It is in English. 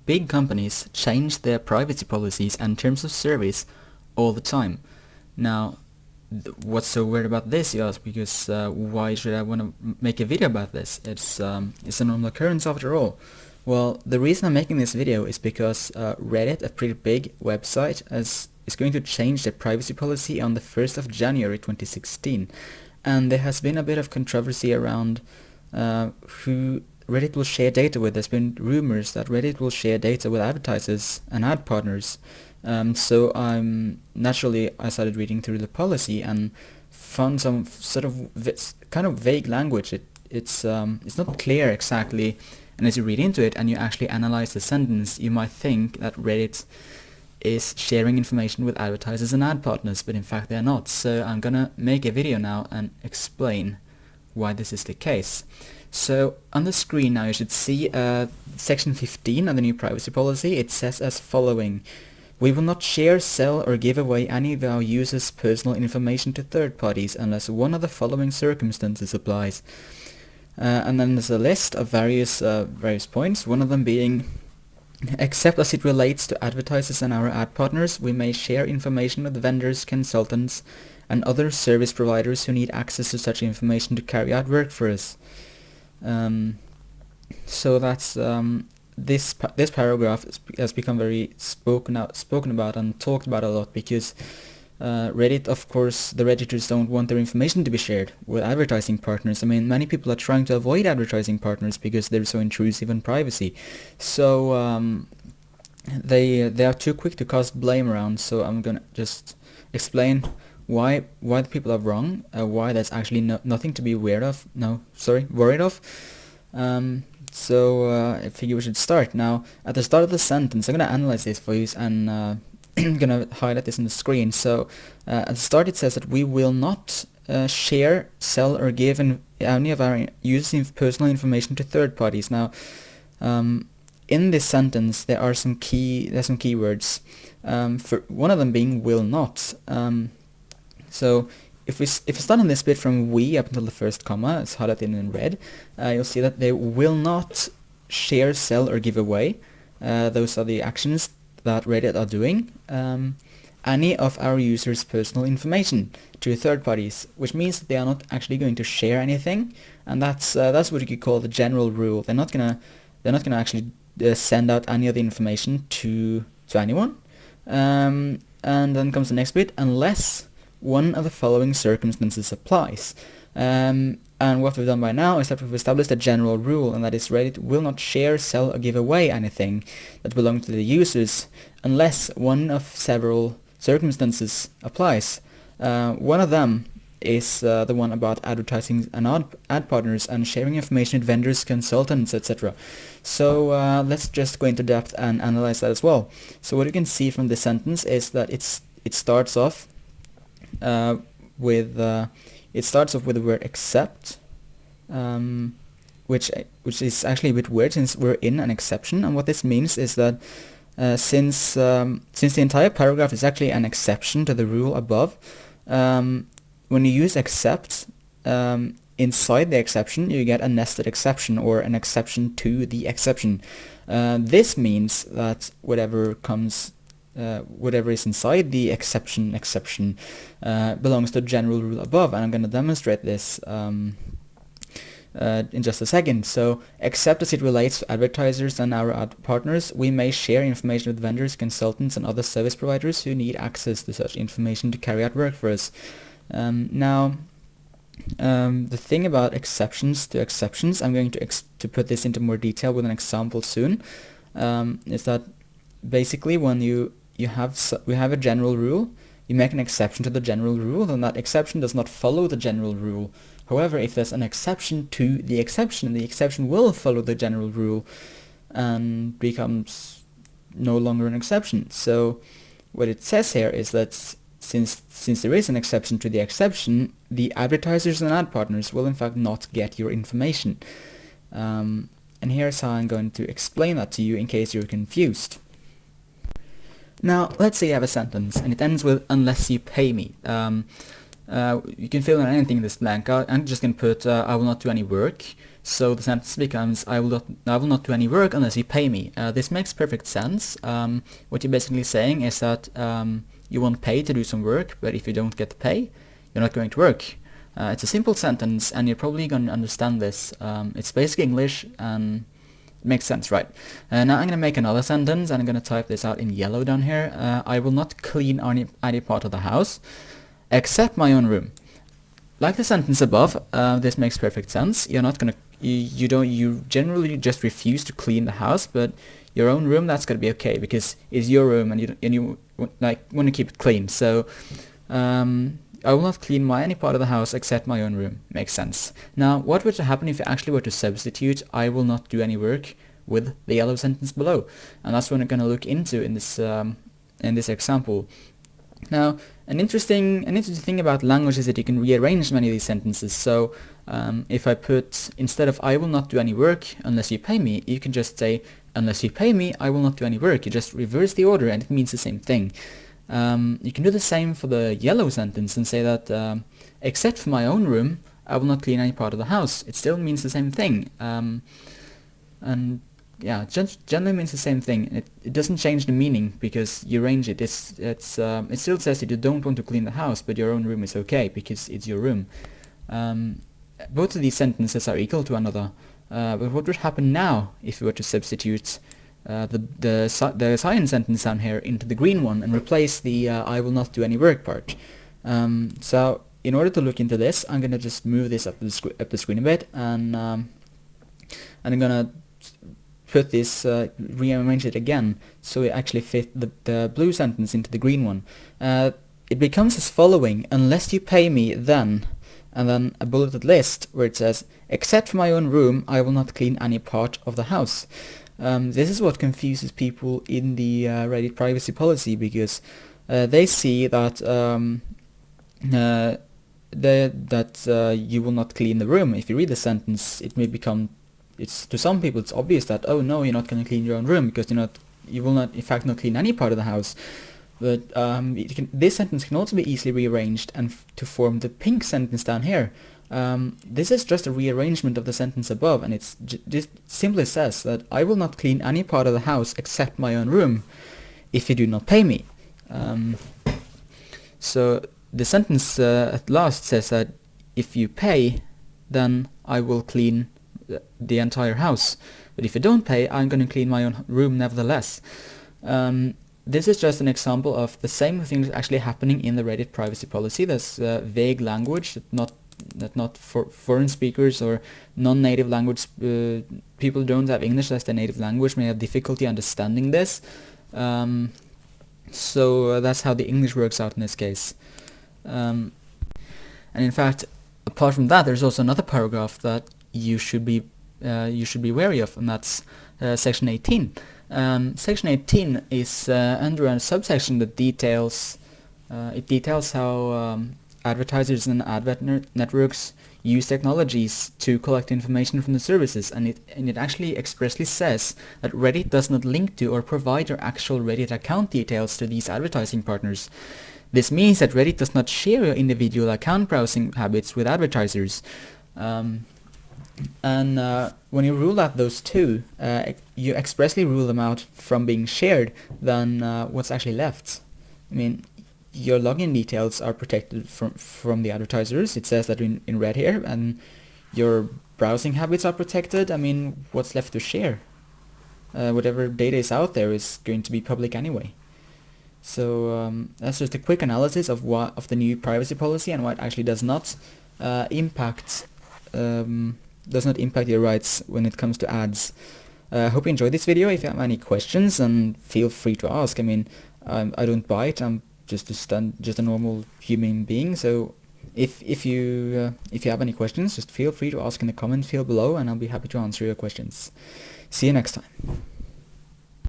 big companies change their privacy policies and terms of service all the time. Now, what's so weird about this, you ask, because why should I want to make a video about this? It's a normal occurrence after all. Well, the reason I'm making this video is because Reddit, a pretty big website, is going to change their privacy policy on the 1st of January 2016. And there has been a bit of controversy around who Reddit will share data with. There's been rumors that Reddit will share data with advertisers and ad partners. So I started reading through the policy and found some sort of kind of vague language. It's not clear exactly, and as you read into it and you actually analyze the sentence, you might think that Reddit is sharing information with advertisers and ad partners, but in fact they're not. So I'm gonna make a video now and explain why this is the case. So on the screen now you should see section 15 of the new privacy policy. It says as following: we will not share, sell or give away any of our users' personal information to third parties unless one of the following circumstances applies. And then there's a list of various points, one of them being: except as it relates to advertisers and our ad partners, we may share information with vendors, consultants, and other service providers who need access to such information to carry out work for us. So that's this paragraph has become very spoken about and talked about a lot because Reddit, of course, the Redditors don't want their information to be shared with advertising partners. I mean, many people are trying to avoid advertising partners because they're so intrusive on privacy. So they are too quick to cast blame around. So I'm gonna just explain why the people are wrong, why there's actually nothing to be worried of. So I figure we should start. Now, at the start of the sentence, I'm going to analyze this for you and I'm going to highlight this on the screen. So at the start it says that we will not share, sell or give any of our users' personal information to third parties. Now, in this sentence there are some keywords, for one of them being will not. So if we start on this bit from we up until the first comma, it's highlighted in red, you'll see that they will not share, sell or give away, those are the actions that Reddit are doing, any of our users' personal information to third parties, which means that they are not actually going to share anything, and that's what you could call the general rule. They're not gonna actually send out any of the information to anyone, and then comes the next bit: unless one of the following circumstances applies. And what we've done by now is that we've established a general rule, and that is Reddit will not share, sell or give away anything that belongs to the users unless one of several circumstances applies. One of them is the one about advertising and ad partners and sharing information with vendors, consultants, etc. So let's just go into depth and analyze that as well. So what you can see from this sentence is that it starts off with the word except, which is actually a bit weird since we're in an exception. And what this means is that since the entire paragraph is actually an exception to the rule above, when you use except inside the exception, you get a nested exception or an exception to the exception. This means that whatever is inside the exception belongs to the general rule above, and I'm going to demonstrate this in just a second. So, except as it relates to advertisers and our ad partners, we may share information with vendors, consultants and other service providers who need access to such information to carry out work for us. Now, the thing about exceptions to exceptions, I'm going to put this into more detail with an example soon, is that basically when we have a general rule, you make an exception to the general rule, then that exception does not follow the general rule. However, if there's an exception to the exception will follow the general rule and becomes no longer an exception. So what it says here is that since there is an exception to the exception, the advertisers and ad partners will in fact not get your information. And here's how I'm going to explain that to you in case you're confused. Now, let's say you have a sentence and it ends with unless you pay me. you can fill in anything in this blank. I'm just going to put I will not do any work. So the sentence becomes I will not do any work unless you pay me. This makes perfect sense. What you're basically saying is that you want pay to do some work, but if you don't get the pay, you're not going to work. It's a simple sentence, and you're probably going to understand this. It's basic English, and it makes sense, right? Now I'm going to make another sentence, and I'm going to type this out in yellow down here. I will not clean any part of the house, except my own room. Like the sentence above, this makes perfect sense. You're not going to, you generally just refuse to clean the house, but your own room, that's going to be okay, because it's your room, and you like want to keep it clean. So I will not clean any part of the house except my own room. Makes sense. Now, what would happen if you actually were to substitute I will not do any work with the yellow sentence below? And that's what I'm going to look into in this example. Now, an interesting thing about language is that you can rearrange many of these sentences. So if I put, instead of I will not do any work unless you pay me, you can just say unless you pay me, I will not do any work. You just reverse the order and it means the same thing. You can do the same for the yellow sentence and say that except for my own room, I will not clean any part of the house. It still means the same thing. And yeah, generally means the same thing. It doesn't change the meaning because you arrange it. It still says that you don't want to clean the house, but your own room is okay because it's your room. Both of these sentences are equal to one another. But what would happen now if we were to substitute the science sentence down here into the green one and replace the I will not do any work part? So in order to look into this, I'm gonna just move this up the screen a bit, and I'm gonna put this rearrange it again so it actually fit the blue sentence into the green one. It becomes as following: unless you pay me, then, and then a bulleted list where it says except for my own room, I will not clean any part of the house. This is what confuses people in the Reddit privacy policy, because they see that you will not clean the room. If you read the sentence, it may become, to some people it's obvious that, oh no, you're not going to clean your own room because you will not in fact not clean any part of the house. But this sentence can also be easily rearranged and to form the pink sentence down here. This is just a rearrangement of the sentence above, and it just simply says that I will not clean any part of the house except my own room if you do not pay me. So the sentence at last says that if you pay, then I will clean the entire house, but if you don't pay, I'm going to clean my own room nevertheless. This is just an example of the same thing actually happening in the Reddit privacy policy. There's vague language that not for foreign speakers or non-native language people who don't have English as their native language may have difficulty understanding this. So that's how the English works out in this case. And in fact, apart from that, there's also another paragraph that you should be wary of, and that's section 18. Section 18 is under a subsection that details how advertisers and advert networks use technologies to collect information from the services, and it actually expressly says that Reddit does not link to or provide your actual Reddit account details to these advertising partners. This means that Reddit does not share your individual account browsing habits with advertisers. And when you rule out those two, you expressly rule them out from being shared, then what's actually left? I mean, your login details are protected from the advertisers. It says that in red here, and your browsing habits are protected. I mean, what's left to share? Whatever data is out there is going to be public anyway. So that's just a quick analysis of the new privacy policy and what actually does not impact your rights when it comes to ads. I hope you enjoyed this video. If you have any questions, and feel free to ask. I mean, I don't bite. I'm just a normal human being. So if you have any questions, just feel free to ask in the comment field below, and I'll be happy to answer your questions. See you next time.